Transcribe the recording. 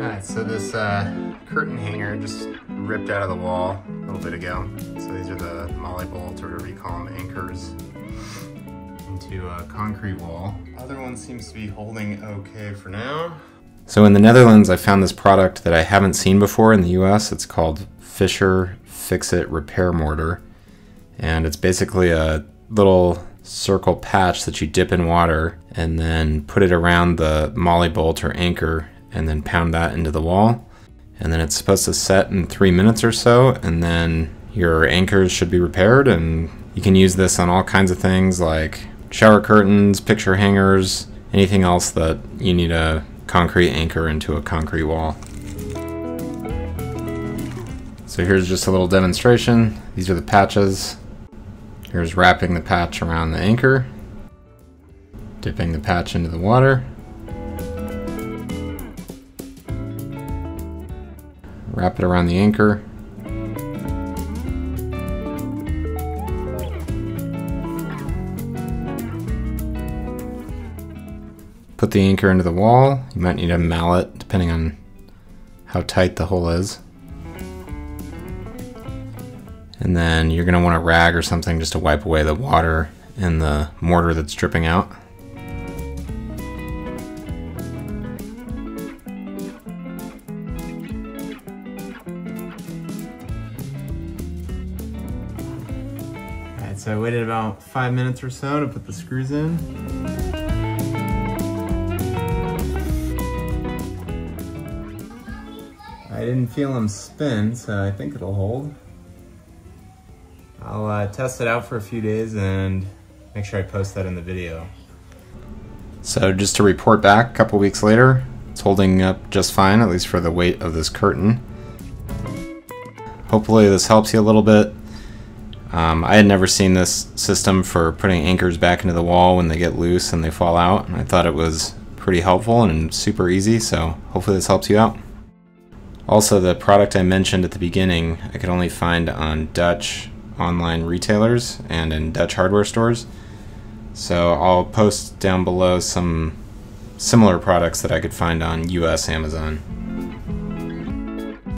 Alright, so this curtain hanger just ripped out of the wall a little bit ago. So these are the molly bolts, or whatever you call them, anchors into a concrete wall. Other one seems to be holding okay for now. So in the Netherlands, I found this product that I haven't seen before in the US. It's called Fisher Fix-It Repair Mortar. And it's basically a little circle patch that you dip in water and then put it around the molly bolt or anchor and then pound that into the wall. And then it's supposed to set in 3 minutes or so, and then your anchors should be repaired. And you can use this on all kinds of things like shower curtains, picture hangers, anything else that you need a concrete anchor into a concrete wall. So here's just a little demonstration. These are the patches. Here's wrapping the patch around the anchor, dipping the patch into the water, wrap it around the anchor, put the anchor into the wall. You might need a mallet depending on how tight the hole is. And then you're going to want a rag or something just to wipe away the water and the mortar that's dripping out. Alright, so I waited about 5 minutes or so to put the screws in. I didn't feel them spin, so I think it'll hold. I'll test it out for a few days and make sure I post that in the video. So just to report back, a couple weeks later, it's holding up just fine, at least for the weight of this curtain. Hopefully this helps you a little bit. I had never seen this system for putting anchors back into the wall when they get loose and they fall out. And I thought it was pretty helpful and super easy, so hopefully this helps you out. Also, the product I mentioned at the beginning, I could only find on Dutch online retailers and in Dutch hardware stores. So I'll post down below some similar products that I could find on US Amazon.